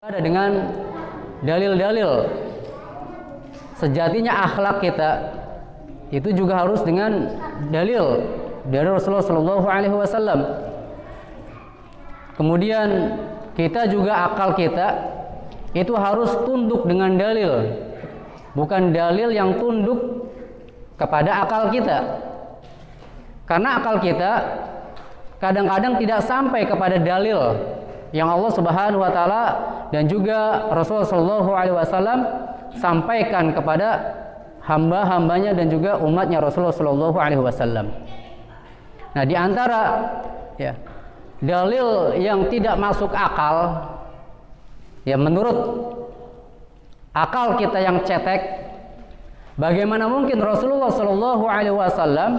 Ada dengan dalil-dalil. Sejatinya akhlak kita itu juga harus dengan dalil dari Rasulullah Shallallahu Alaihi Wasallam. Kemudian kita juga akal kita itu harus tunduk dengan dalil, bukan dalil yang tunduk kepada akal kita. Karena akal kita kadang-kadang tidak sampai kepada dalil yang Allah Subhanahu wa taala dan juga Rasulullah Shallallahu alaihi wasallam sampaikan kepada hamba-hambanya dan juga umatnya Rasulullah Shallallahu alaihi wasallam. Nah, di antara dalil yang tidak masuk akal, menurut akal kita yang cetek, bagaimana mungkin Rasulullah Shallallahu alaihi wasallam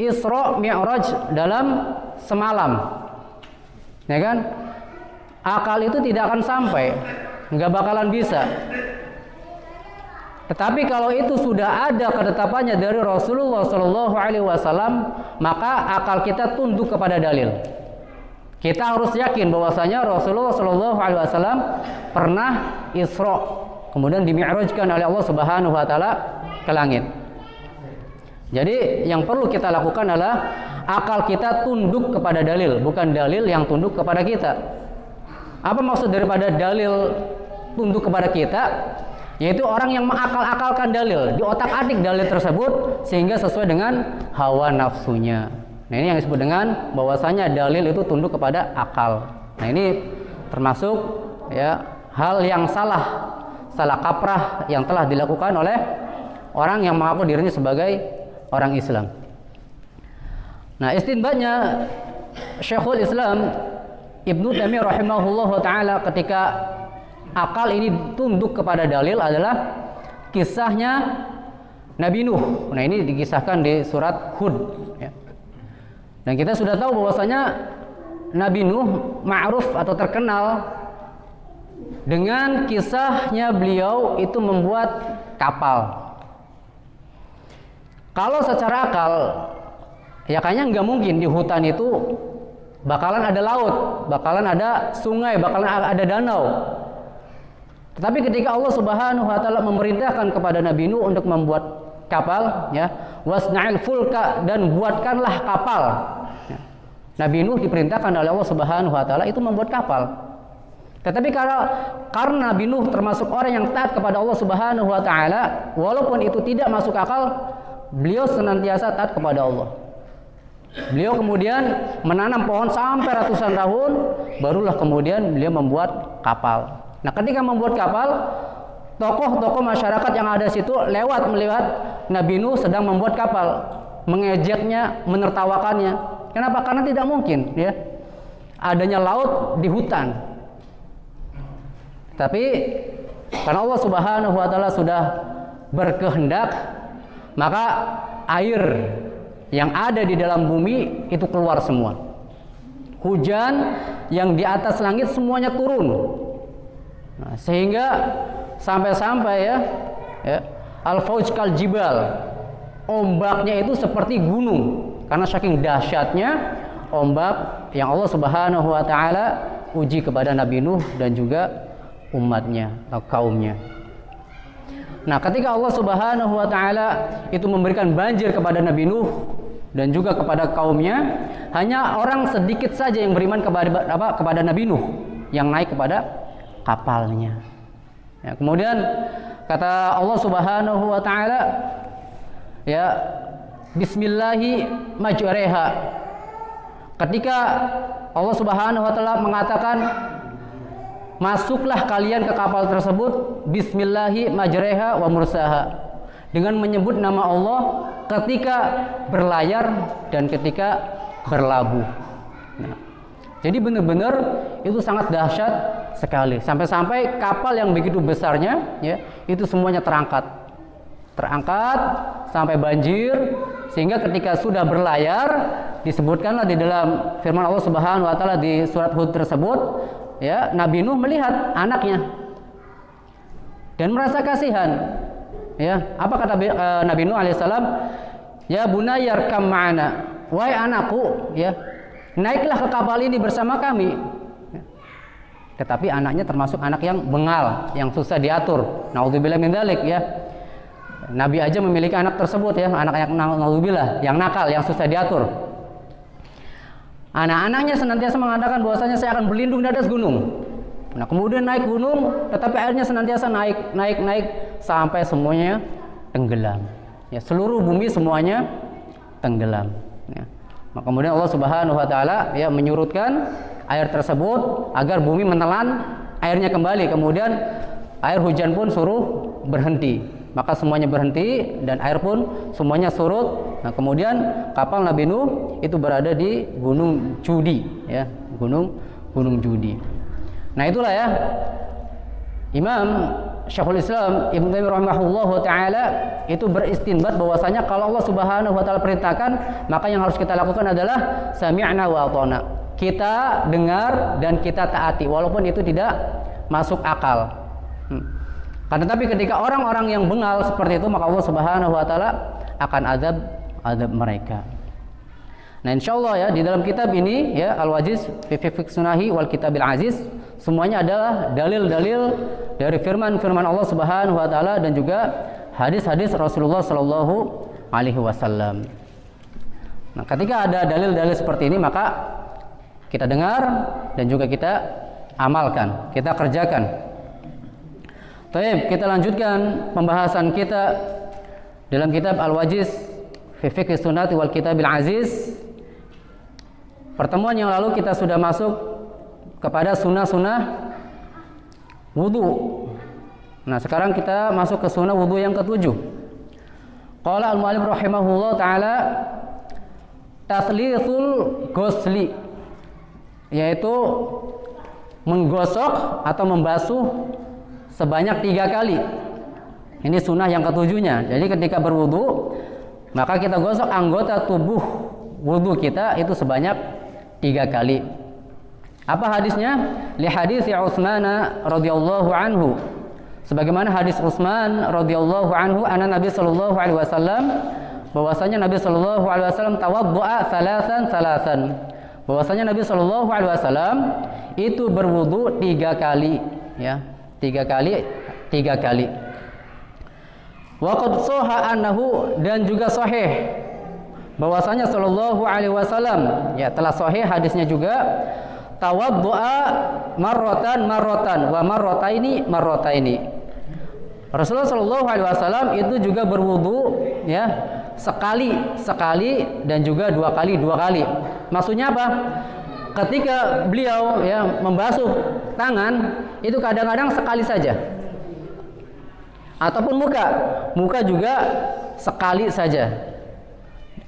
Isra Mi'raj dalam semalam? Ya kan? Akal itu tidak akan sampai, nggak bakalan bisa. Tetapi kalau itu sudah ada ketetapannya dari Rasulullah Shallallahu Alaihi Wasallam, maka akal kita tunduk kepada dalil. Kita harus yakin bahwasanya Rasulullah Shallallahu Alaihi Wasallam pernah Isra, kemudian dimi'rajkan oleh Allah Subhanahu Wa Taala ke langit. Jadi yang perlu kita lakukan adalah akal kita tunduk kepada dalil, bukan dalil yang tunduk kepada kita. Apa maksud daripada dalil tunduk kepada kita? Yaitu orang yang mengakal-akalkan dalil, di otak-atik dalil tersebut sehingga sesuai dengan hawa nafsunya. Nah, ini yang disebut dengan bahwasanya dalil itu tunduk kepada akal. Nah, ini termasuk hal yang salah kaprah yang telah dilakukan oleh orang yang mengaku dirinya sebagai orang Islam. Nah, istinbatnya Syekhul Islam Ibnu Taimiyah rahimahullahu taala ketika akal ini tunduk kepada dalil adalah kisahnya Nabi Nuh. Nah, ini dikisahkan di surat Hud. Dan kita sudah tahu bahwasanya Nabi Nuh ma'ruf atau terkenal dengan kisahnya beliau itu membuat kapal. Kalau secara akal, kayaknya nggak mungkin di hutan itu bakalan ada laut, bakalan ada sungai, bakalan ada danau. Tetapi ketika Allah Subhanahu wa taala memerintahkan kepada Nabi Nuh untuk membuat kapal, wasna'il fulka, dan buatkanlah kapal. Nabi Nuh diperintahkan oleh Allah Subhanahu wa taala itu membuat kapal. Tetapi karena Nabi Nuh termasuk orang yang taat kepada Allah Subhanahu wa taala, walaupun itu tidak masuk akal, beliau senantiasa taat kepada Allah. Beliau kemudian menanam pohon sampai ratusan tahun, barulah kemudian beliau membuat kapal. Nah, ketika membuat kapal, tokoh-tokoh masyarakat yang ada situ melihat Nabi Nuh sedang membuat kapal, mengejeknya, menertawakannya. Kenapa? Karena tidak mungkin adanya laut di hutan. Tapi karena Allah Subhanahu wa taala sudah berkehendak, maka air yang ada di dalam bumi itu keluar semua. Hujan yang di atas langit semuanya turun. Nah, sehingga sampai-sampai al-fauj kal jibal, ombaknya itu seperti gunung karena saking dahsyatnya ombak yang Allah Subhanahu wa taala uji kepada Nabi Nuh dan juga umatnya atau kaumnya. Nah, ketika Allah Subhanahu wa taala itu memberikan banjir kepada Nabi Nuh dan juga kepada kaumnya, hanya orang sedikit saja yang beriman kepada Nabi Nuh yang naik kepada kapalnya. Kemudian kata Allah Subhanahu wa taala, bismillahi majreha. Ketika Allah Subhanahu wa taala mengatakan masuklah kalian ke kapal tersebut, bismillahi majreha wa mursaha, dengan menyebut nama Allah ketika berlayar dan ketika berlabuh. Nah, jadi benar-benar itu sangat dahsyat sekali. Sampai-sampai kapal yang begitu besarnya, itu semuanya terangkat sampai banjir, sehingga ketika sudah berlayar, disebutkanlah di dalam firman Allah Subhanahu wa taala di surat Hud tersebut, Nabi Nuh melihat anaknya dan merasa kasihan. Apa kata Nabi Nuh alaihissalam? Ya bunayyar kam ma'ana, wahai anakku, naiklah ke kapal ini bersama kami. tetapi anaknya termasuk anak yang bengal, yang susah diatur. Naudzubillah min dzalik ya. Nabi aja memiliki anak tersebut ya, anak yang naudzubillah, yang nakal, yang susah diatur. Anak-anaknya senantiasa mengatakan bahwasanya saya akan berlindung di atas gunung. Nah, kemudian naik gunung, tetapi airnya senantiasa naik sampai semuanya tenggelam. Ya, seluruh bumi semuanya tenggelam. Ya. Maka kemudian Allah Subhanahu wa taala ya menyurutkan air tersebut agar bumi menelan airnya kembali. Kemudian air hujan pun suruh berhenti. Maka semuanya berhenti dan air pun semuanya surut. Nah, kemudian kapal Nabi Nuh itu berada di Gunung Judi ya, Gunung Judi. Nah, itulah ya Imam Syekhul Islam Ibnu Taimiyah rahimahullahu taala itu beristinbat bahwasanya kalau Allah Subhanahu wa taala perintahkan, maka yang harus kita lakukan adalah sami'na wa ata'na. Kita dengar dan kita taati walaupun itu tidak masuk akal. Karena tapi ketika orang-orang yang bengal seperti itu, maka Allah Subhanahu wa taala akan azab mereka. Nah, insyaallah ya di dalam kitab ini ya Al-Wajiz fi Fiqh Sunahi wal Kitabil Aziz semuanya adalah dalil-dalil dari firman-firman Allah Subhanahu wa taala dan juga hadis-hadis Rasulullah sallallahu alaihi wasallam. Nah, ketika ada dalil-dalil seperti ini, maka kita dengar dan juga kita amalkan, kita kerjakan. Baik, kita lanjutkan pembahasan kita dalam kitab Al-Wajiz fi Fiqh Sunnati wal Kitabil Aziz. Pertemuan yang lalu kita sudah masuk kepada sunnah-sunnah wudu. Nah, sekarang kita masuk ke sunnah wudu yang ke-7. Qala al-mu'allif rahimahullah taala taslithul ghusli, yaitu menggosok atau membasuh sebanyak 3 kali. Ini sunnah yang ke-7-nya. Jadi ketika berwudu, maka kita gosok anggota tubuh wudu kita itu sebanyak 3 kali. Apa hadisnya? Li hadis Utsman radhiyallahu anhu. Sebagaimana hadis Utsman radhiyallahu anhu, anna Nabi sallallahu alaihi wasallam, bahwasanya Nabi sallallahu alaihi wasallam tawaddu'a salasan. Bahwasanya Nabi sallallahu alaihi wasallam itu berwudu 3 kali, ya. 3 kali. Wa qad sahha annahu, dan juga sahih bahwasanya sallallahu alaihi wasallam ya telah sahih hadisnya juga tawaddu'a marratan wa marrataini. Rasulullah sallallahu alaihi wasallam itu juga berwudu ya sekali dan juga 2 kali. Maksudnya apa? Ketika beliau ya membasuh tangan itu kadang-kadang sekali saja. Ataupun muka juga sekali saja.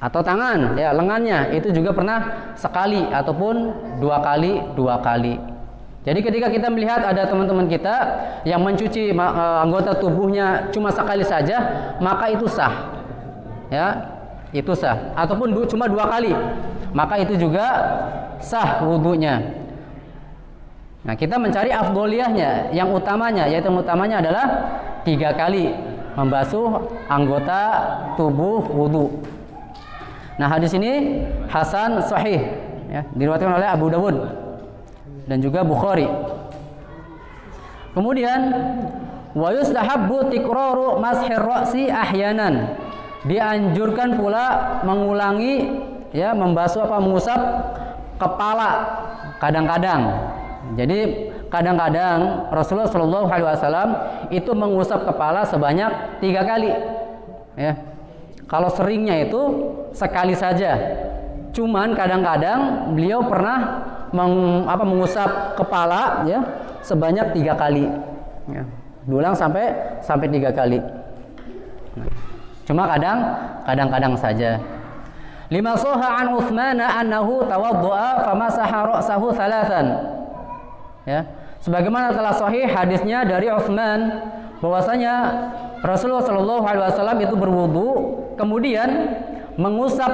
Atau tangan, ya lengannya itu juga pernah sekali ataupun 2 kali. Jadi ketika kita melihat ada teman-teman kita yang mencuci anggota tubuhnya cuma sekali saja, maka itu sah. Ya, itu sah. Ataupun cuma 2 kali, maka itu juga sah wudunya. Nah, kita mencari afdoliyahnya, yang utamanya adalah 3 kali membasuh anggota tubuh wudu. Nah, hadis ini hasan sahih ya, diriwayatkan oleh Abu Dawud dan juga Bukhari. Kemudian wa yustahabbu tikraru mashir ra'si ahyanan. Dianjurkan pula mengulangi ya mengusap kepala kadang-kadang. Jadi kadang-kadang Rasulullah Shallallahu alaihi wasallam itu mengusap kepala sebanyak 3 kali. Ya. Kalau seringnya itu sekali saja. Cuman kadang-kadang beliau pernah mengusap kepala ya sebanyak 3 kali. Ya. Diulang sampai 3 kali. Cuma kadang-kadang saja. Lima soha an Utsman annahu tawaddu'a famasaha ra'sahu thalathan. Ya. Sebagaimana telah sahih hadisnya dari Utsman bahwasanya Rasulullah Shallallahu alaihi wasallam itu berwudu, kemudian mengusap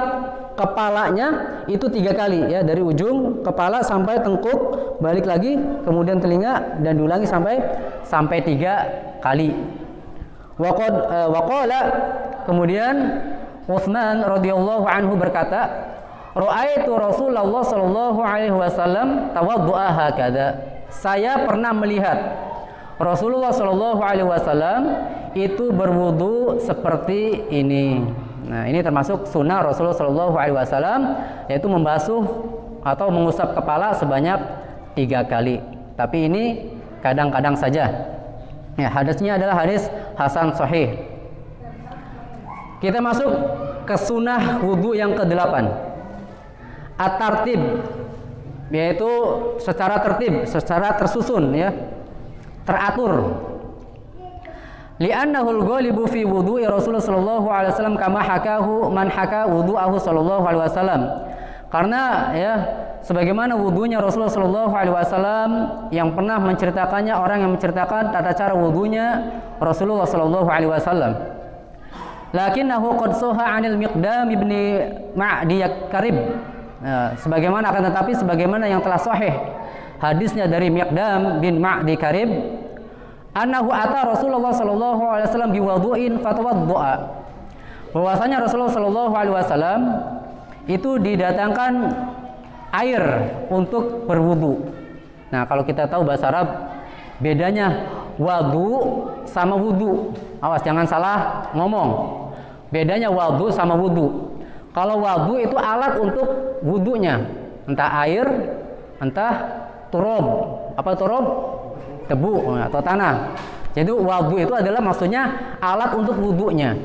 kepalanya itu 3 kali ya, dari ujung kepala sampai tengkuk, balik lagi, kemudian telinga, dan diulangi sampai 3 kali. Waqala, kemudian Utsman radhiyallahu anhu berkata, "Ra'aitu Rasulullah sallallahu alaihi wasallam tawaddu'a hakadha." saya pernah melihat Rasulullah Shallallahu Alaihi Wasallam itu berwudu seperti ini. Nah, ini termasuk sunnah Rasulullah Shallallahu Alaihi Wasallam, yaitu membasuh atau mengusap kepala sebanyak 3 kali. Tapi ini kadang-kadang saja. Ya, hadisnya adalah hadis hasan sahih. Kita masuk ke sunnah wudu yang ke-8. At-tartib, yaitu secara tertib, secara tersusun, ya, teratur. Li'annahu al-ghalibu fi wudu'i Rasulullah sallallahu alaihi wasallam kama hakahu man haka wudu'ahu sallallahu alaihi wasallam. Karena ya sebagaimana wudunya Rasulullah sallallahu alaihi wasallam yang pernah menceritakannya orang yang menceritakan tata cara wudunya Rasulullah sallallahu alaihi wasallam. Lakinnahu qad sahha 'anil Miqdam ibn Ma'di Karib. Sebagaimana akan tetapi sebagaimana yang telah sahih hadisnya dari Miqdam bin Ma'di Karib, annahu ata Rasulullah sallallahu alaihi wasallam biwudu'in fatawadda'a. Bahwasanya Rasulullah sallallahu alaihi wasallam itu didatangkan air untuk berwudu. Nah, kalau kita tahu bahasa Arab bedanya wudu sama wudu. Awas jangan salah ngomong. Bedanya wudu sama wudu. Kalau wudu itu alat untuk wudunya, entah air, entah turab. Apa turab? Tebu atau tanah. Jadi wudu itu adalah maksudnya alat untuk wudunya.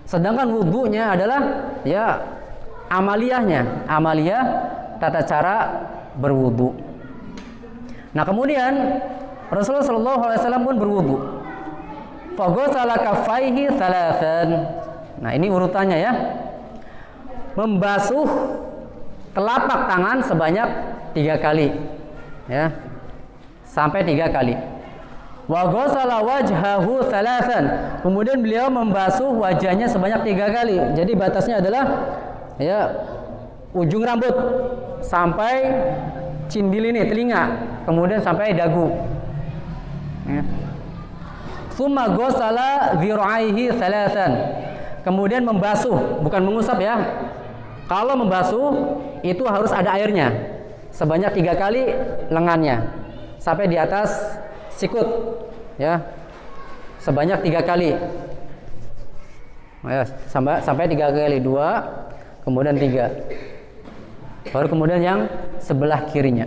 Sedangkan wudunya adalah ya amaliyahnya, amaliyah tata cara berwudu. Nah, kemudian Rasulullah sallallahu alaihi wasallam pun berwudu. Faghasala kaffaihi thalathan. Nah, ini urutannya ya. Membasuh telapak tangan sebanyak 3 kali. Ya. Sampai 3 kali. Wa ghasala wajhahu thalathan. Kemudian beliau membasuh wajahnya sebanyak 3 kali. Jadi batasnya adalah ya ujung rambut sampai cindil ini telinga, kemudian sampai dagu. Ya. Summa ghasala dhira'aihi thalathan. Kemudian membasuh, bukan mengusap ya. Kalau membasuh itu harus ada airnya. Sebanyak 3 kali lengannya sampai di atas sikut, ya, sebanyak 3 kali. Ya, sampai 3 kali, 2, kemudian 3. Baru kemudian yang sebelah kirinya.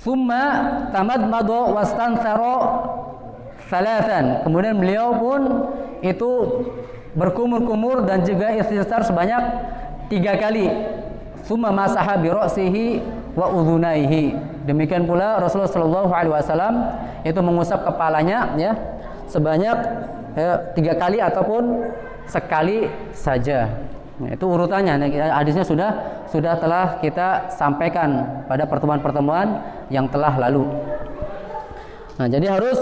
Summa tamadmadu wastanthara thalathan. Kemudian beliau pun itu berkumur-kumur dan juga istighfar sebanyak 3 kali. Summa masaha bi ra'sihi wa udhunaihi. Demikian pula Rasulullah sallallahu alaihi wasallam itu mengusap kepalanya ya sebanyak 3 kali ataupun sekali saja. Nah, itu urutannya. Hadisnya sudah telah kita sampaikan pada pertemuan-pertemuan yang telah lalu. Nah, jadi harus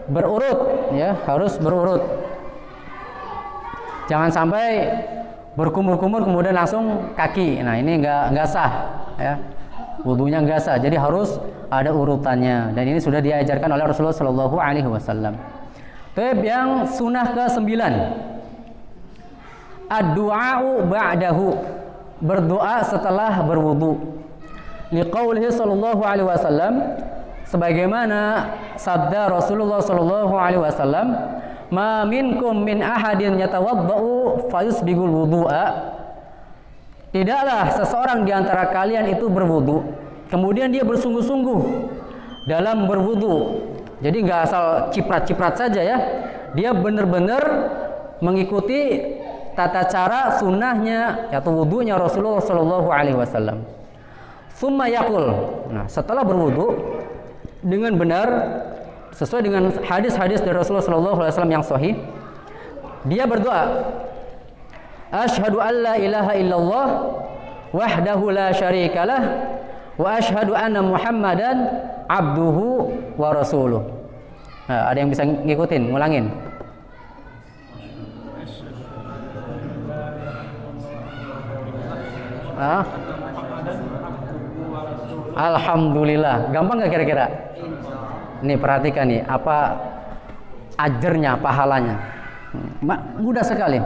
berurut ya, harus berurut. Jangan sampai berkumur-kumur kemudian langsung kaki. Nah, ini enggak sah ya. Wudunya enggak sah. Jadi harus ada urutannya dan ini sudah diajarkan oleh Rasulullah sallallahu alaihi wasallam. Tab yang sunnah ke-9. Ad-du'a'u ba'dahu. Berdoa setelah berwudu. Liqaulihi sallallahu alaihi wasallam, sebagaimana sabda Rasulullah sallallahu alaihi wasallam, "Ma minkum min ahadin yatawaddau fayusbigul wudu'a." Tidaklah seseorang di antara kalian itu berwudu, kemudian dia bersungguh-sungguh dalam berwudu. Jadi nggak asal ciprat-ciprat saja ya. Dia benar-benar mengikuti tata cara sunnahnya yaitu wudunya Rasulullah sallallahu alaihi wasallam. Summa yaqul. Nah, setelah berwudu dengan benar sesuai dengan hadis-hadis dari Rasulullah sallallahu alaihi wasallam yang sahih, dia berdoa, "Asyhadu an la ilaha illallah wahdahu la syarikalah wa asyhadu anna Muhammadan abduhu wa rasuluh." Nah, ada yang bisa ngikutin, ngulangin? Alhamdulillah. Gampang nggak kira-kira? Nih perhatikan nih apa ajarnya, pahalanya. Mudah sekali.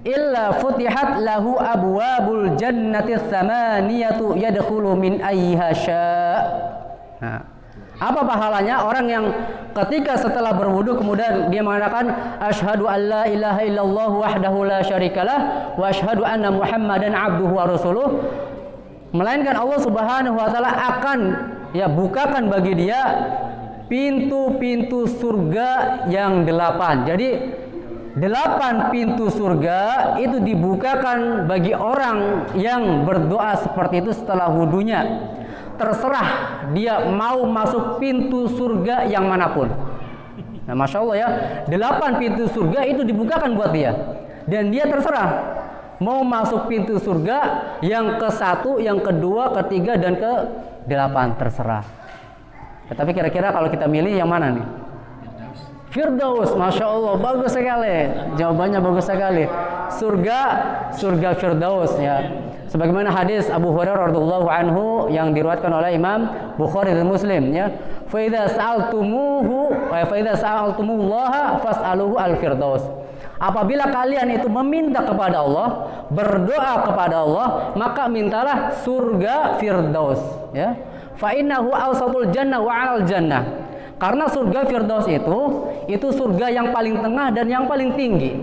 illa futihat lahu abwabul jannati tsamaniyatu yadkhulu min ayyiha syaa. Nah, apa pahalanya orang yang ketika setelah berwudu kemudian dia mengatakan asyhadu an la ilaha illallah wahdahu la syarikalah wa asyhadu anna muhammadan abduhu wa rasuluh, melainkan Allah Subhanahu wa taala akan bukakan bagi dia pintu-pintu surga yang 8. Jadi 8 pintu surga itu dibukakan bagi orang yang berdoa seperti itu setelah wudunya. Terserah dia mau masuk pintu surga yang manapun. Nah, Masya Allah ya, 8 pintu surga itu dibukakan buat dia. Dan dia terserah mau masuk pintu surga yang ke-1, yang kedua, ketiga, dan ke-8, terserah. Tetapi kira-kira kalau kita milih yang mana nih? Firdaus, Masya Allah, bagus sekali. Jawabannya bagus sekali. Surga Firdaus ya. Sebagaimana hadis Abu Hurairah radhiyallahu anhu yang diriwayatkan oleh Imam Bukhari dan Muslim ya. Fa idza sa'altumullaha fas'aluhu al-firdaus. Apabila kalian itu meminta kepada Allah, berdoa kepada Allah, maka mintalah surga Firdaus ya. Fa innahu awsatul jannah wa 'alal jannah. Karena surga Firdaus itu surga yang paling tengah dan yang paling tinggi.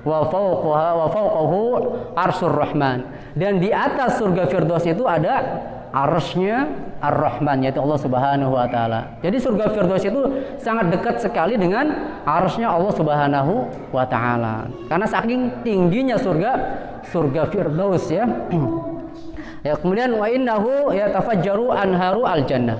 Wa fawqahu arsyur rahman. Dan di atas surga Firdaus itu ada arsy-nya Ar-Rahman, yaitu Allah Subhanahu wa taala. Jadi surga Firdaus itu sangat dekat sekali dengan arsy-nya Allah Subhanahu wa taala. Karena saking tingginya surga Firdaus ya. Ya, kemudian wa innahu yatafajjaru anharu al-jannah.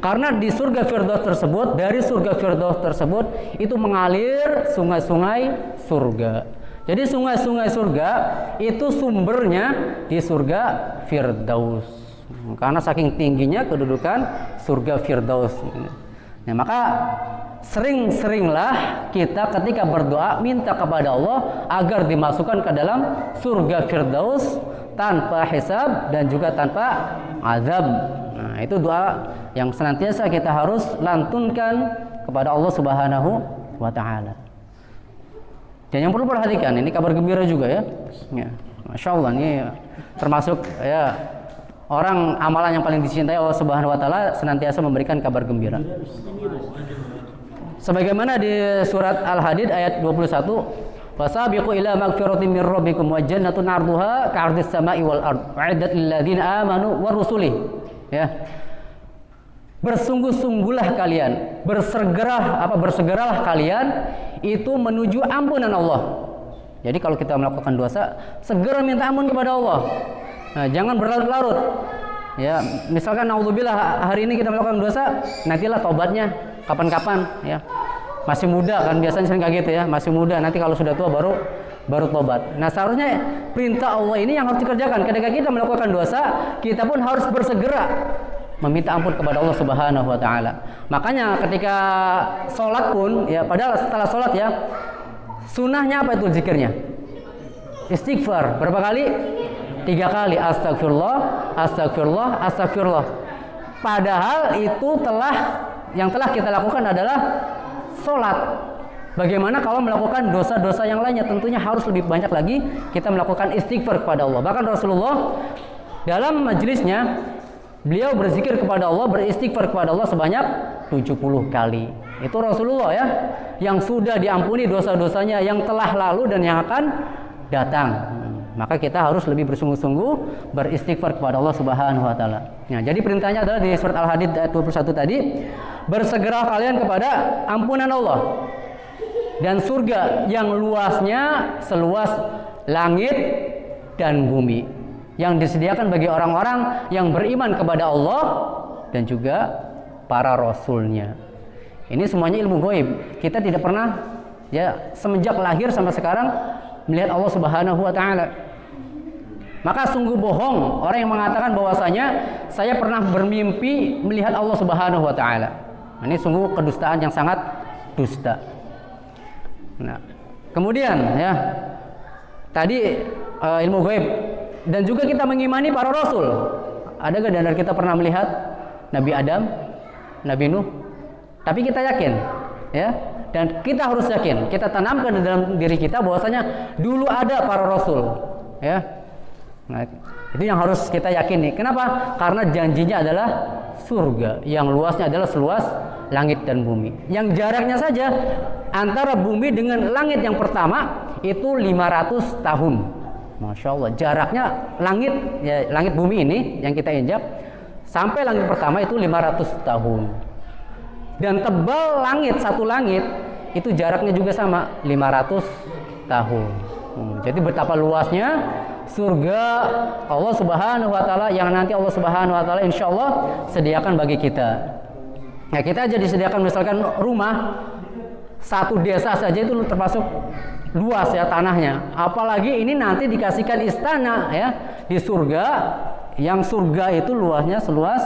Karena di surga Firdaus tersebut, dari surga Firdaus tersebut itu mengalir sungai-sungai surga. Jadi sungai-sungai surga itu sumbernya di surga Firdaus. Karena saking tingginya kedudukan surga Firdaus. Nah, maka sering-seringlah kita ketika berdoa minta kepada Allah agar dimasukkan ke dalam surga Firdaus tanpa hisab dan juga tanpa azab. Nah, itu doa yang senantiasa kita harus lantunkan kepada Allah Subhanahu wa taala. Dan yang perlu perhatikan, ini kabar gembira juga ya. Masya Allah, ini termasuk ya orang amalan yang paling dicintai Allah Subhanahu wa taala, senantiasa memberikan kabar gembira. Sebagaimana di surat Al-Hadid ayat 21, wasabiqu ila magfiratin min rabbikum wa jannatun 'arduha ka'ardis sama'i wal ard u'iddat lil ladzina amanu war rusulih. Ya. Bersungguh-sungguhlah kalian, bersegeralah kalian itu menuju ampunan Allah. Jadi kalau kita melakukan dosa, segera minta ampun kepada Allah. Nah, jangan berlarut-larut. Ya, misalkan naudzubillah hari ini kita melakukan dosa, nantilah tobatnya kapan-kapan ya. Masih muda kan biasanya sering kayak gitu ya, masih muda, nanti kalau sudah tua baru tobat. Nah, seharusnya perintah Allah ini yang harus dikerjakan. Ketika kita melakukan dosa, kita pun harus bersegera meminta ampun kepada Allah Subhanahu wa taala. Makanya ketika sholat pun ya, padahal setelah sholat ya, sunnahnya apa itu zikirnya? Istighfar. Berapa kali? 3 kali. Astagfirullah, astagfirullah, astagfirullah. Padahal itu yang telah kita lakukan adalah sholat. Bagaimana kalau melakukan dosa-dosa yang lainnya? Tentunya harus lebih banyak lagi kita melakukan istighfar kepada Allah. Bahkan Rasulullah dalam majelisnya beliau berzikir kepada Allah, beristighfar kepada Allah sebanyak 70 kali. Itu Rasulullah ya, yang sudah diampuni dosa-dosanya yang telah lalu dan yang akan datang. Maka kita harus lebih bersungguh-sungguh beristighfar kepada Allah Subhanahu wa taala. Nah, jadi perintahnya adalah di surat Al-Hadid ayat 21 tadi, bersegera kalian kepada ampunan Allah dan surga yang luasnya seluas langit dan bumi, yang disediakan bagi orang-orang yang beriman kepada Allah dan juga para rasulnya. Ini semuanya ilmu gaib. Kita tidak pernah ya semenjak lahir sampai sekarang melihat Allah Subhanahu wa taala. Maka sungguh bohong orang yang mengatakan bahwasanya saya pernah bermimpi melihat Allah Subhanahu wa taala. Ini sungguh kedustaan yang sangat dusta. Nah, kemudian ya tadi ilmu gaib dan juga kita mengimani para rasul. Ada gak dari kita pernah melihat Nabi Adam, Nabi Nuh? Tapi kita yakin ya Dan kita harus yakin, kita tanamkan di dalam diri kita bahwasanya dulu ada para rasul, ya. Nah, itu yang harus kita yakini. Kenapa? Karena janjinya adalah surga yang luasnya adalah seluas langit dan bumi. Yang jaraknya saja antara bumi dengan langit yang pertama itu 500 tahun. Masya Allah, jaraknya langit, ya, langit bumi ini yang kita injak sampai langit pertama itu 500 tahun. Dan tebal langit, satu langit itu jaraknya juga sama 500 tahun. Jadi betapa luasnya surga Allah Subhanahu wa taala yang nanti Allah Subhanahu wa taala insyaallah sediakan bagi kita. Nah, kita aja disediakan misalkan rumah satu desa saja itu termasuk luas ya tanahnya. Apalagi ini nanti dikasihkan istana ya di surga, yang surga itu luasnya seluas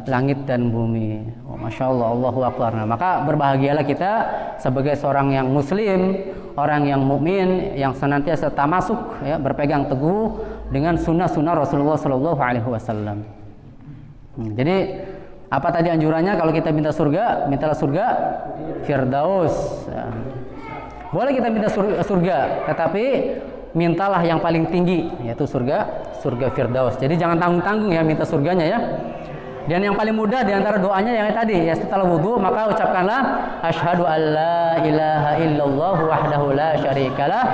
langit dan bumi. Oh, Masya Allah, Allahu Akbar. Nah, maka berbahagialah kita sebagai seorang yang muslim, orang yang mukmin, yang senantiasa tamasuk ya, berpegang teguh dengan sunnah-sunnah Rasulullah Shallallahu Alaihi Wasallam. Jadi apa tadi anjurannya? Kalau kita minta surga, mintalah surga Firdaus. Ya. Boleh kita minta surga, tetapi mintalah yang paling tinggi, yaitu surga Firdaus. Jadi jangan tanggung-tanggung ya minta surganya ya. Dan yang paling mudah di antara doanya yang tadi ya, setelah wudu maka ucapkanlah asyhadu alla ilaha illallah wahdahu la syarikalah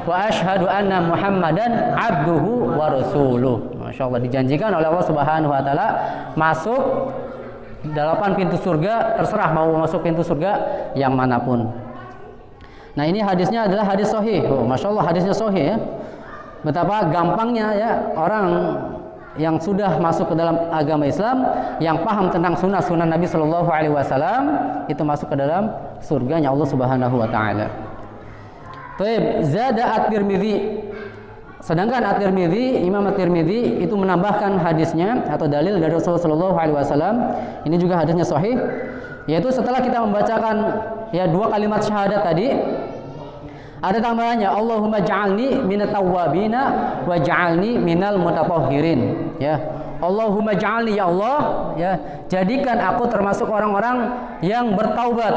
wa asyhadu anna Muhammadan abduhu wa rasuluh. Masyaallah, dijanjikan oleh Allah Subhanahu wa taala masuk 8 pintu surga, terserah mau masuk pintu surga yang manapun. Nah, ini hadisnya adalah hadis sahih. Oh, Masya Allah, hadisnya sahih ya. Betapa gampangnya ya orang yang sudah masuk ke dalam agama Islam, yang paham tentang sunnah-sunnah Nabi Shallallahu Alaihi Wasallam, itu masuk ke dalam surganya Allah Subhanahu Wa Taala. Taib zada at-Tirmidzi. Sedangkan at-Tirmidzi, Imam at-Tirmidzi itu menambahkan hadisnya atau dalil dari Rasulullah Shallallahu Alaihi Wasallam. Ini juga hadisnya sahih, yaitu setelah kita membacakan ya 2 kalimat syahadat tadi, ada tambahannya Allahumma ja'alni minat tawwabina wa ja'alni minal mutatahhirin ya. Allahumma ja'alni ya Allah ya, jadikan aku termasuk orang-orang yang bertaubat,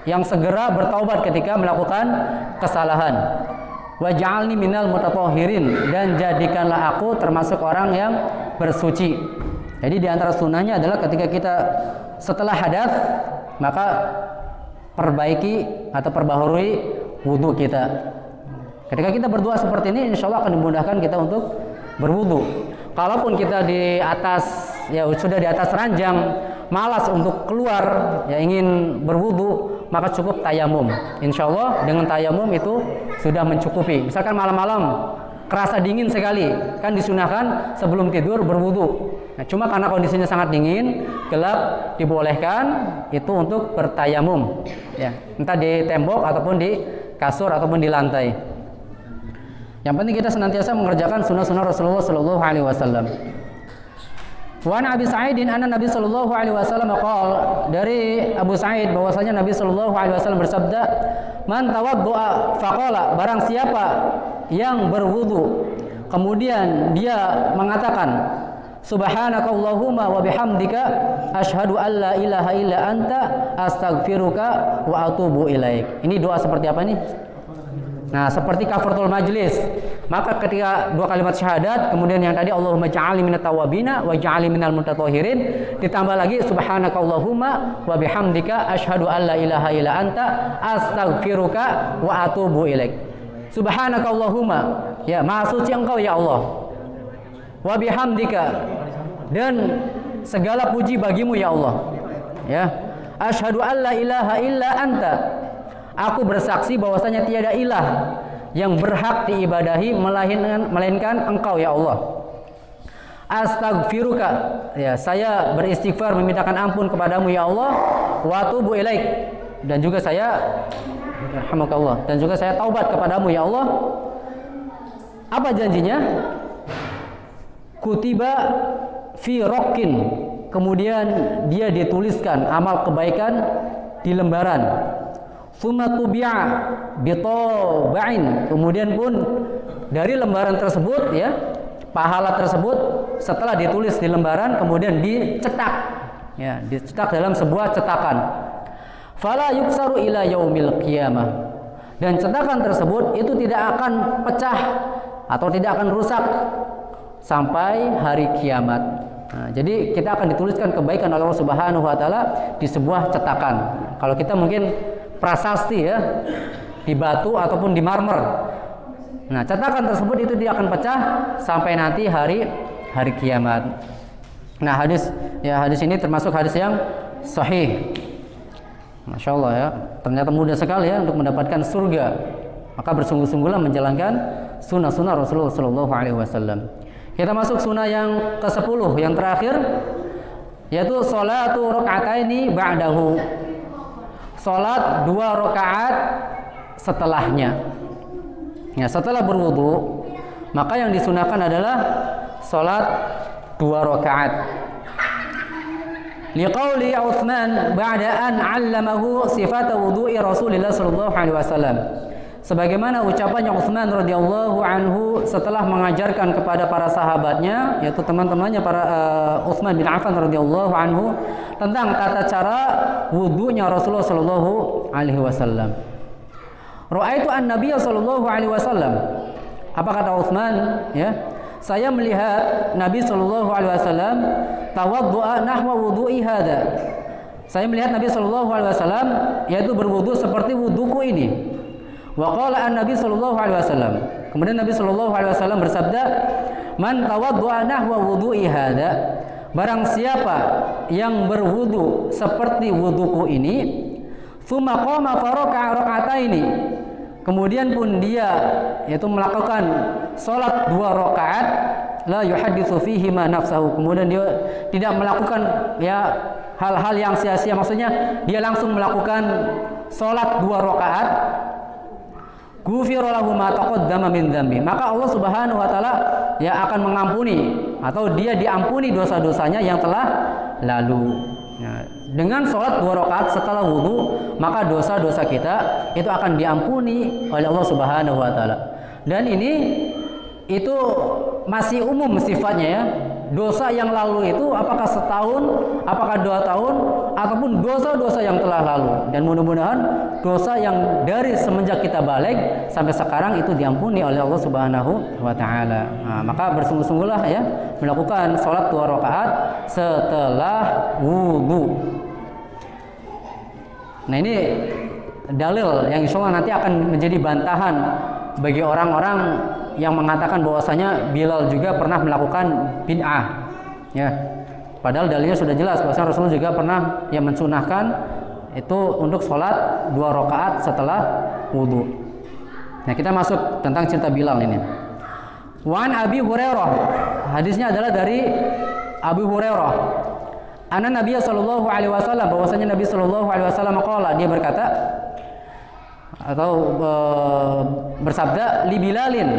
yang segera bertaubat ketika melakukan kesalahan. Wa ja'alni minal mutatahhirin, dan jadikanlah aku termasuk orang yang bersuci. Jadi di antara sunnahnya adalah ketika kita setelah hadas maka perbaiki atau perbaharui wudhu kita. Ketika kita berdoa seperti ini, insya Allah akan dimudahkan kita untuk berwudhu. Kalaupun kita di atas ya sudah di atas ranjang, malas untuk keluar ya ingin berwudhu, maka cukup tayamum. Insya Allah dengan tayamum itu sudah mencukupi. Misalkan malam-malam kerasa dingin sekali, kan disunahkan sebelum tidur berwudhu. Nah, cuma karena kondisinya sangat dingin, gelap, dibolehkan itu untuk bertayamum. Ya, entah di tembok ataupun di kasur ataupun di lantai. Yang penting kita senantiasa mengerjakan sunnah-sunnah Rasulullah Sallallahu Alaihi Wasallam. Wa an Abi Sa'idin anna Nabi Sallallahu Alaihi Wasallam qala, dari Abu Sa'id bahwasanya Nabi Sallallahu Alaihi Wasallam bersabda, man tawaddu'a faqala, barang siapa yang berwudu kemudian dia mengatakan subhanakallahumma wa bihamdika asyhadu an la ilaha illa anta astaghfiruka wa atubu ilaik. Ini doa seperti apa nih? Nah, seperti kafaratul majlis. Maka ketika 2 kalimat syahadat, kemudian yang tadi Allahumma ja'alni minat tawabina wa ja'alni minal mutatahhirin, ditambah lagi subhanakallahumma wa bihamdika asyhadu an la ilaha illa anta astaghfiruka wa atubu ilaik. Subhanakallahumma, ya maha suci engkau ya Allah. Wa bihamdika, dan segala puji bagimu ya Allah. Ya. Asyhadu an la ilaha illa anta, aku bersaksi bahwasanya tiada ilah yang berhak diibadahi melainkan engkau ya Allah. Astaghfiruka, ya saya beristighfar memintakan ampun kepadamu ya Allah. Wa atubu ilaik, dan juga saya rahmakallah, dan juga saya taubat kepadamu ya Allah. Apa janjinya? Kutiba fi rokin, kemudian dia dituliskan amal kebaikan di lembaran. Tsumma tubi'a bitabain, kemudian pun dari lembaran tersebut ya, pahala tersebut setelah ditulis di lembaran kemudian dicetak ya, dicetak dalam sebuah cetakan. fala yuksaru ila yaumil qiyamah. Dan cetakan tersebut itu tidak akan pecah atau tidak akan rusak sampai hari kiamat. Nah, jadi kita akan dituliskan kebaikan Allah Subhanahu wa taala di sebuah cetakan. Kalau kita mungkin prasasti ya, di batu ataupun di marmer. Nah, cetakan tersebut itu dia akan pecah sampai nanti hari kiamat. Nah, hadis ini termasuk hadis yang sahih. Masya Allah ya, ternyata mudah sekali ya untuk mendapatkan surga. Maka bersungguh-sungguhlah menjalankan sunnah-sunnah Rasulullah Sallallahu Alaihi Wasallam. Kita masuk sunnah yang ke-10, yang terakhir, yaitu sholatu rakaataini ba'dahu. Sholat 2 rakaat setelahnya. Ya, setelah berwudu, maka yang disunahkan adalah sholat 2 rakaat. Liqauli Utsman ba'da an 'allamahu sifat wudu'i Rasulillah sallallahu alaihi wasallam. Sebagaimana ucapannya Utsman radhiyallahu anhu setelah mengajarkan kepada para sahabatnya, yaitu teman-temannya para Utsman bin Affan radhiyallahu anhu tentang tata cara wudunya Rasulullah sallallahu alaihi wasallam. Ra'aitu an-nabiy sallallahu alaihi wasallam. Apa kata Utsman? Ya. Saya melihat Nabi sallallahu alaihi wasallam tawaddu'a nahwa wudu'i hada. Saya melihat Nabi sallallahu alaihi wasallam yaitu berwudu seperti wuduku ini. Wa qala an-nabi sallallahu alaihi wasallam. Kemudian Nabi sallallahu alaihi wasallam bersabda, "Man tawaddu'a nahwa wudu'i hada." Barang siapa yang berwudu seperti wuduku ini, tsumma qama faraka'a raka'ataini. Kemudian pun dia yaitu melakukan salat 2 rakaat, la yuhadditsu fihi ma nafsahu. Kemudian dia tidak melakukan ya hal-hal yang sia-sia, maksudnya dia langsung melakukan salat 2 rakaat. Ghufira lahu ma taqaddama min dzambi. Maka Allah Subhanahu wa taala ya akan mengampuni atau dia diampuni dosa-dosanya yang telah lalu. Nah, dengan sholat 2 rakaat setelah wudu, maka dosa-dosa kita itu akan diampuni oleh Allah Subhanahu wa taala. Dan ini itu masih umum sifatnya ya. Dosa yang lalu itu apakah setahun, apakah 2 tahun, ataupun dosa-dosa yang telah lalu. Dan mudah-mudahan dosa yang dari semenjak kita balik sampai sekarang itu diampuni oleh Allah Subhanahu wa taala. Nah, maka bersungguh-sungguhlah ya melakukan sholat 2 rakaat setelah wudu. Nah, ini dalil yang insya Allah nanti akan menjadi bantahan bagi orang-orang yang mengatakan bahwasanya Bilal juga pernah melakukan bid'ah. Ya. Padahal dalilnya sudah jelas bahwasanya Rasulullah juga pernah yang mensunahkan itu untuk sholat 2 rakaat setelah wudu. Nah, kita masuk tentang cerita Bilal ini. Wan Abi Hurairah. Hadisnya adalah dari Abu Hurairah. Anna Nabi sallallahu alaihi wasallam, bahwasanya Nabi sallallahu alaihi wasallam qala, dia berkata atau bersabda li Bilalin,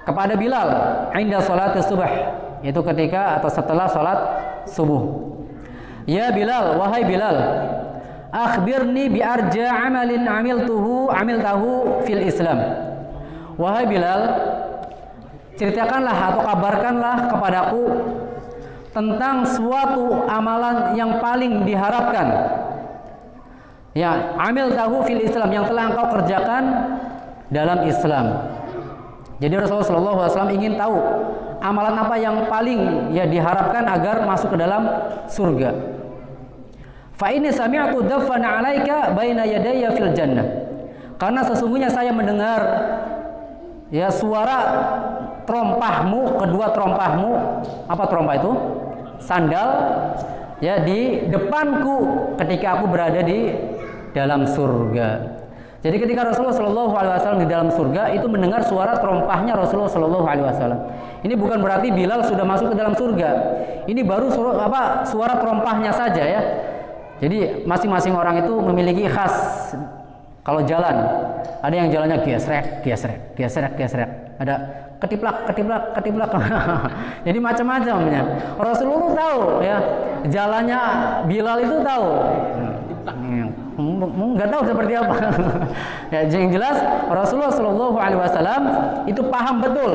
kepada Bilal, inda salat subuh, yaitu ketika atau setelah salat subuh. Ya Bilal, wahai Bilal, akhbirni bi arja amalin amiltahu fil Islam. Wahai Bilal, ceritakanlah atau kabarkanlah kepadaku tentang suatu amalan yang paling diharapkan. Ya, amiltahu fil Islam, yang telah engkau kerjakan dalam Islam. Jadi Rasulullah SAW ingin tahu amalan apa yang paling ya diharapkan agar masuk ke dalam surga. Fa inni sami'tu daffana 'alaika baina yadayya fil jannah. Karena sesungguhnya saya mendengar ya suara trompahmu, kedua trompahmu. Apa trompah itu? Sandal ya di depanku ketika aku berada di dalam surga. Jadi ketika Rasulullah SAW di dalam surga itu mendengar suara trompahnya Rasulullah SAW. Ini bukan berarti Bilal sudah masuk ke dalam surga. Ini baru suara trompahnya saja ya. Jadi masing-masing orang itu memiliki khas. Kalau jalan, ada yang jalannya gesrek. Ada ketiplak. Jadi macam-macamnya. Rasulullah tahu ya, jalannya Bilal itu tahu. Nggak tahu seperti apa. Ya, yang jelas Rasulullah SAW itu paham betul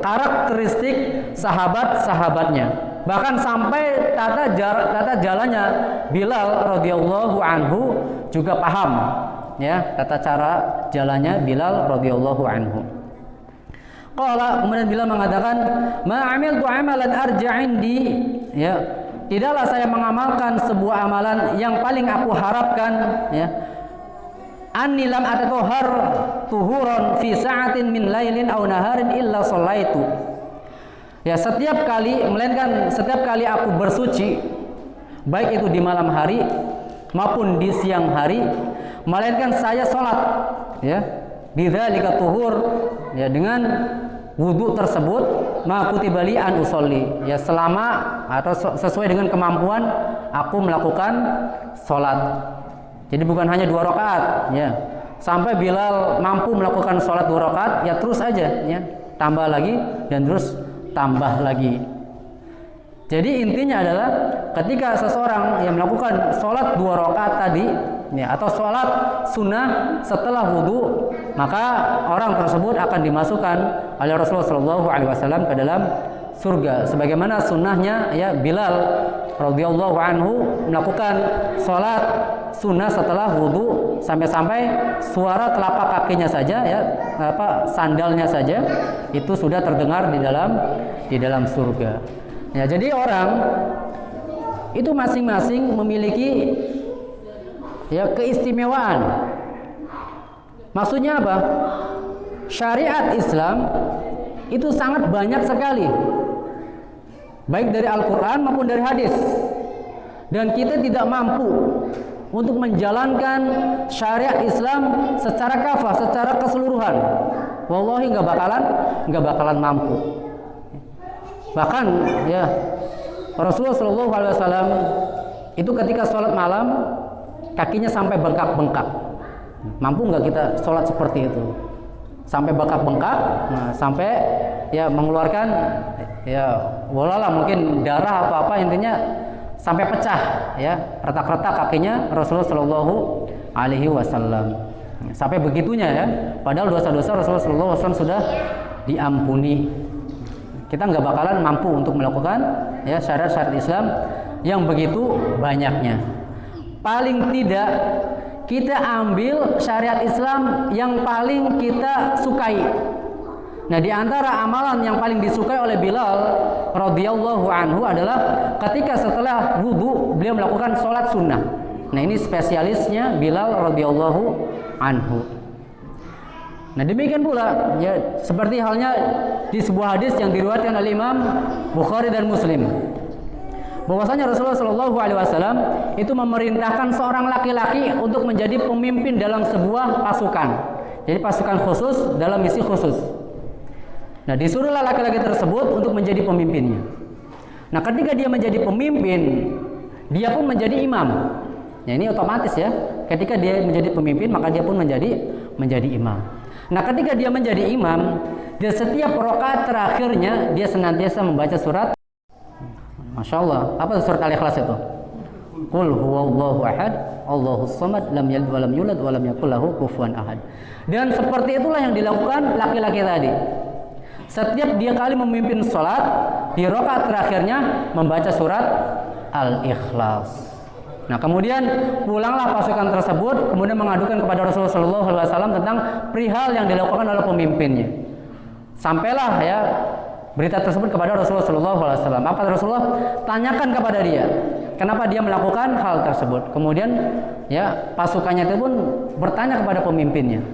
karakteristik sahabat-sahabatnya. Bahkan sampai tata jalannya Bilal radhiyallahu anhu juga paham, ya, tata cara jalannya Bilal radhiyallahu anhu. Qala, kemudian Bilal mengatakan, "Ma 'amiltu 'amalan arja' indi," ya, tidaklah saya mengamalkan sebuah amalan yang paling aku harapkan, ya, anni lam atatohar tuhuran fi sa'atin min lailin aw naharin illa shallaitu. Ya, setiap kali aku bersuci, baik itu di malam hari maupun di siang hari, melainkan saya sholat, ya, bidzalika tuhur, ya, dengan wudu tersebut, ma kutiba li an usolli, ya, selama atau sesuai dengan kemampuan aku melakukan sholat. Jadi bukan hanya 2 rakaat, ya. Sampai Bilal mampu melakukan sholat 2 rakaat, ya terus aja, ya, tambah lagi dan terus tambah lagi. Jadi intinya adalah ketika seseorang yang melakukan sholat 2 rakaat tadi, ya, atau sholat sunnah setelah wudu, maka orang tersebut akan dimasukkan oleh Rasulullah SAW ke dalam surga. Sebagaimana sunnahnya, ya, Bilal radhiyallahu anhu melakukan sholat sunnah setelah wudu sampai-sampai suara telapak kakinya saja, ya, sandalnya saja itu sudah terdengar di dalam surga. Ya, jadi orang itu masing-masing memiliki, ya, keistimewaan. Maksudnya apa? Syariat Islam itu sangat banyak sekali, baik dari Al-Quran maupun dari hadis, dan kita tidak mampu untuk menjalankan syariat Islam secara kafah, secara keseluruhan. Wallahi nggak bakalan mampu. Bahkan, ya, Rasulullah SAW itu ketika sholat malam kakinya sampai bengkak-bengkak. Mampu nggak kita sholat seperti itu? Sampai bengkak-bengkak, nah, sampai, ya, mengeluarkan, ya, walalah mungkin darah atau apa, intinya sampai pecah, ya, retak-retak kakinya Rasulullah SAW. Sampai begitunya, ya. Padahal dosa-dosa Rasulullah SAW sudah diampuni. Kita nggak bakalan mampu untuk melakukan, ya, syariat-syariat Islam yang begitu banyaknya. Paling tidak kita ambil syariat Islam yang paling kita sukai. Nah, di antara amalan yang paling disukai oleh Bilal radhiyallahu anhu adalah ketika setelah wudu beliau melakukan sholat sunnah. Nah, ini spesialisnya Bilal radhiyallahu anhu. Nah, demikian pula, ya, seperti halnya di sebuah hadis yang diriwayatkan oleh Imam Bukhari dan Muslim, bahwasanya Rasulullah SAW itu memerintahkan seorang laki-laki untuk menjadi pemimpin dalam sebuah pasukan. Jadi pasukan khusus dalam misi khusus. Nah, disuruhlah laki-laki tersebut untuk menjadi pemimpinnya. Nah, ketika dia menjadi pemimpin, dia pun menjadi imam. Ya, ini otomatis, ya. Ketika dia menjadi pemimpin, maka dia pun menjadi imam. Nah, ketika dia menjadi imam, di setiap rakaat terakhirnya dia senantiasa membaca surat, Masya Allah, apa surat Al-Ikhlas itu? Qul huwallahu ahad, Allahus samad, lam yalid walam yulad walam yakul lahu kufuwan ahad. Dan seperti itulah yang dilakukan laki-laki tadi. Setiap dia kali memimpin sholat, di rakaat terakhirnya membaca surat Al-Ikhlas. Nah, kemudian pulanglah pasukan tersebut, kemudian mengadukan kepada Rasulullah SAW tentang perihal yang dilakukan oleh pemimpinnya. Sampailah, ya, berita tersebut kepada Rasulullah SAW. Apa Rasulullah tanyakan kepada dia, kenapa dia melakukan hal tersebut? Kemudian, ya, pasukannya itu pun bertanya kepada pemimpinnya.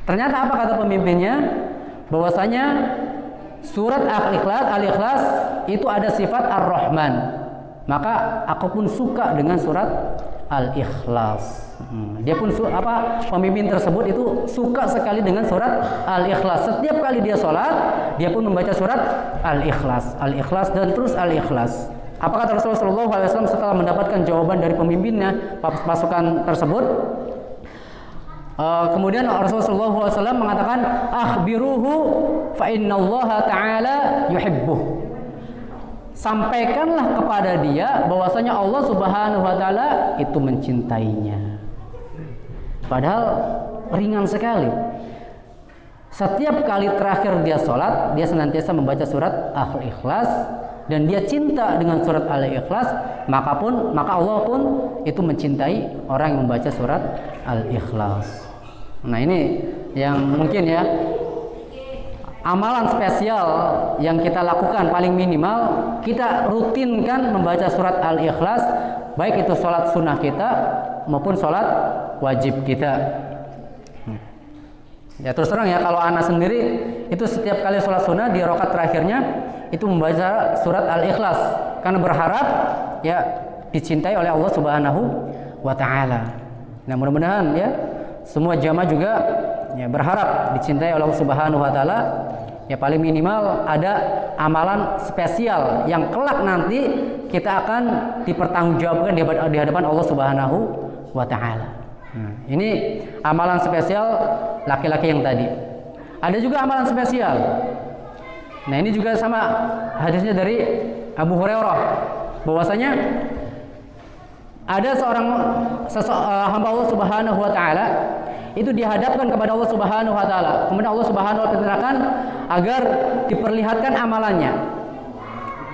Ternyata apa kata pemimpinnya? Bahwasanya surat Al-Ikhlas itu ada sifat Ar-Rahman. Maka aku pun suka dengan surat Al-Ikhlas. Dia pun pemimpin tersebut itu suka sekali dengan surat Al-Ikhlas. Setiap kali dia sholat, dia pun membaca surat Al-Ikhlas, Al-Ikhlas dan terus Al-Ikhlas. Apa kata Rasulullah SAW setelah mendapatkan jawaban dari pemimpinnya pasukan tersebut? Kemudian Rasulullah SAW mengatakan, akhbiruhu fa innallaha ta'ala yuhibbuh. Sampaikanlah kepada dia bahwasanya Allah Subhanahu wa taala itu mencintainya. Padahal ringan sekali. Setiap kali terakhir dia sholat, dia senantiasa membaca surat Al-Ikhlas dan dia cinta dengan surat Al-Ikhlas, maka Allah pun itu mencintai orang yang membaca surat Al-Ikhlas. Nah, ini yang mungkin ya amalan spesial yang kita lakukan, paling minimal kita rutinkan membaca surat Al-Ikhlas, baik itu sholat sunnah kita maupun sholat wajib kita. Ya terus terang ya, kalau anak sendiri itu setiap kali sholat sunnah di rakaat terakhirnya itu membaca surat Al-Ikhlas, karena berharap ya dicintai oleh Allah Subhanahu wa Ta'ala. Nah, mudah-mudahan ya semua jamaah juga ya berharap dicintai oleh Allah Subhanahu wa Ta'ala. Ya paling minimal ada amalan spesial yang kelak nanti kita akan dipertanggungjawabkan di hadapan Allah Subhanahu wa Ta'ala. Ini amalan spesial laki-laki yang tadi. Ada juga amalan spesial. Nah, ini juga sama hadisnya dari Abu Hurairah, bahwasanya ada seorang hamba Allah Subhanahu wa Ta'ala itu dihadapkan kepada Allah Subhanahu wa Ta'ala. Kemudian Allah Subhanahu wa Ta'ala perintahkan agar diperlihatkan amalannya.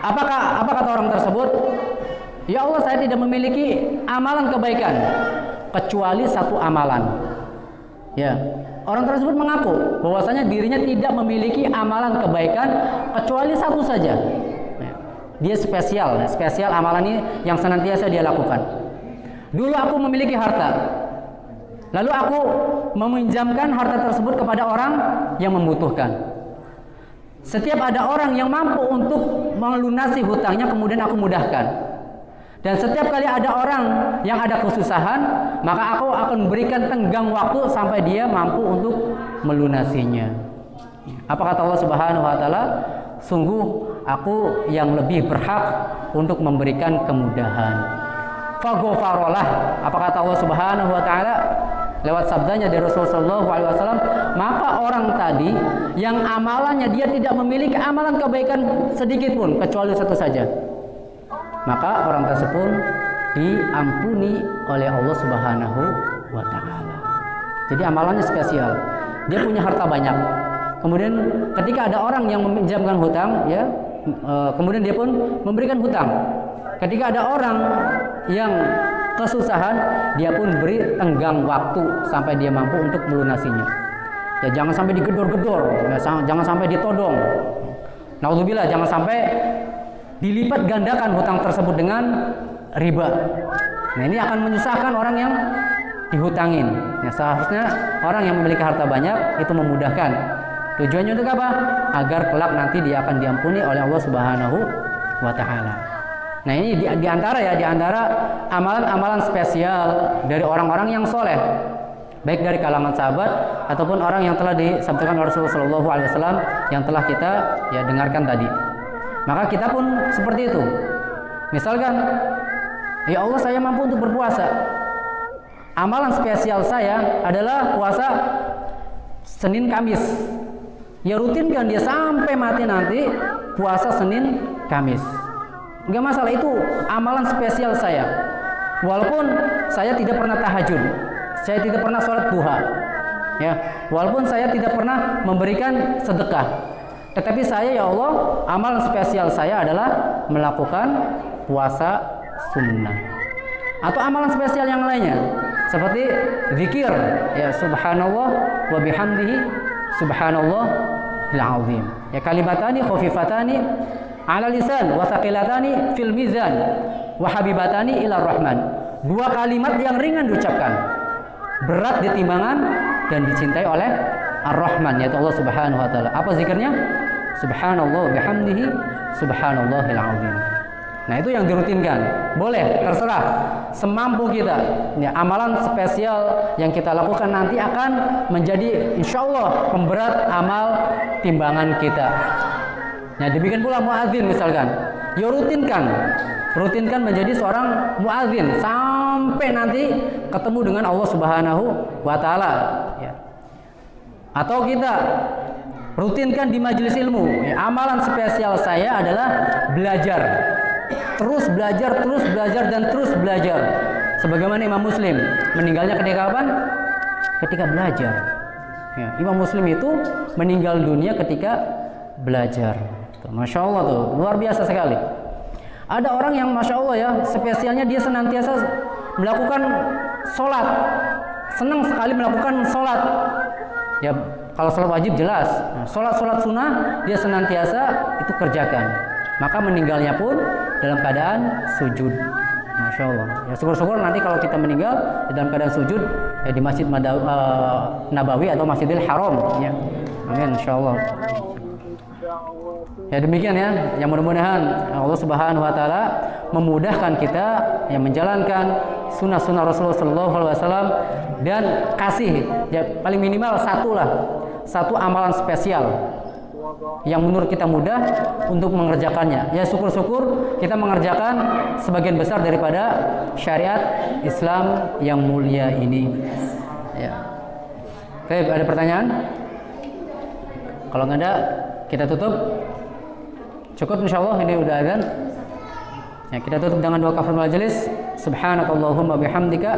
Apa kata orang tersebut? Ya Allah, saya tidak memiliki amalan kebaikan kecuali satu amalan. Ya, orang tersebut mengaku bahwasanya dirinya tidak memiliki amalan kebaikan kecuali satu saja. Dia spesial amalan ini yang senantiasa dia lakukan. Dulu aku memiliki harta, lalu aku meminjamkan harta tersebut kepada orang yang membutuhkan. Setiap ada orang yang mampu untuk melunasi hutangnya, kemudian aku mudahkan. Dan setiap kali ada orang yang ada kesusahan, maka aku akan memberikan tenggang waktu sampai dia mampu untuk melunasinya. Apa kata Allah Subhanahu wa Ta'ala? Sungguh aku yang lebih berhak untuk memberikan kemudahan. Faghfarolah. Apa kata Allah Subhanahu wa Ta'ala lewat sabdanya dari Rasulullah SAW? Maka orang tadi yang amalannya dia tidak memiliki amalan kebaikan sedikit pun kecuali satu saja, maka orang tersebut diampuni oleh Allah Subhanahu wa Ta'ala. Jadi amalannya spesial. Dia punya harta banyak. Kemudian ketika ada orang yang meminjamkan hutang, ya, kemudian dia pun memberikan hutang. Ketika ada orang yang kesusahan, dia pun beri tenggang waktu sampai dia mampu untuk melunasinya. Ya, jangan sampai digedor-gedor, ya, jangan sampai ditodong. Naudzubillah, jangan sampai dilipat gandakan hutang tersebut dengan riba. Nah, ini akan menyusahkan orang yang dihutangin. Ya, seharusnya orang yang memiliki harta banyak itu memudahkan. Tujuannya untuk apa? Agar kelak nanti dia akan diampuni oleh Allah Subhanahu wa Ta'ala. Nah, ini di antara amalan-amalan spesial dari orang-orang yang soleh, baik dari kalangan sahabat ataupun orang yang telah disabdakan oleh Rasulullah SAW yang telah kita ya dengarkan tadi. Maka kita pun seperti itu. Misalkan, ya Allah, saya mampu untuk berpuasa. Amalan spesial saya adalah puasa Senin Kamis. Ya, rutinkan dia sampai mati nanti puasa Senin Kamis. Enggak masalah, itu amalan spesial saya. Walaupun saya tidak pernah tahajud, saya tidak pernah sholat duha, ya, walaupun saya tidak pernah memberikan sedekah, tetapi saya, ya Allah, amalan spesial saya adalah melakukan puasa sunnah. Atau amalan spesial yang lainnya seperti zikir, ya, subhanallah wa bihamdihi subhanallahil azim. Ya, kalimatani khafifatani ala lisan wa thaqilatani fil mizan wa habibatani ila rahman. Dua kalimat yang ringan diucapkan, berat di timbangan dan dicintai oleh Ar-Rahman, yaitu Allah Subhanahu wa Ta'ala. Apa zikirnya? Subhanallah bihamdihi subhanallahil azim. Nah, itu yang dirutinkan. Boleh, terserah, semampu kita. Ya, amalan spesial yang kita lakukan nanti akan menjadi insyaallah pemberat amal timbangan kita. Nah, demikian pula muadzin misalkan. Ya, rutinkan menjadi seorang muadzin sampai nanti ketemu dengan Allah Subhanahu wa Ta'ala, ya. Atau kita rutinkan di majelis ilmu. Ya, amalan spesial saya adalah belajar. Terus belajar dan terus belajar. Sebagaimana Imam Muslim meninggalnya ketika kapan? Ketika belajar. Ya, Imam Muslim itu meninggal dunia ketika belajar. Masya Allah tuh, luar biasa sekali. Ada orang yang Masya Allah ya, spesialnya dia senantiasa melakukan sholat, senang sekali melakukan sholat. Ya kalau sholat wajib jelas, nah, sholat sunnah dia senantiasa itu kerjakan. Maka meninggalnya pun dalam keadaan sujud. Masya Allah. Ya syukur-syukur nanti kalau kita meninggal dalam keadaan sujud ya di Masjid Nabawi atau Masjidil Haram. Ya. Amin. Insya Allah. Ya demikian ya, yang mudah-mudahan Allah Subhanahu wa taala memudahkan kita yang menjalankan sunnah-sunnah Rasulullah SAW dan kasih ya, paling minimal satu amalan spesial yang menurut kita mudah untuk mengerjakannya. Ya syukur-syukur kita mengerjakan sebagian besar daripada syariat Islam yang mulia ini. Ya. Oke, ada pertanyaan? Kalau nggak ada, kita tutup. Cukup insyaallah, ini udah azan. Ya, kita tutup dengan doa kafaratul majelis. Subhanakallahumma bihamdika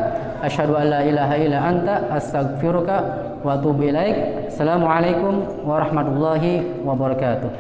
asyhadu an la ilaha illa anta astaghfiruka wa atubu ilaik. Assalamualaikum warahmatullahi wabarakatuh.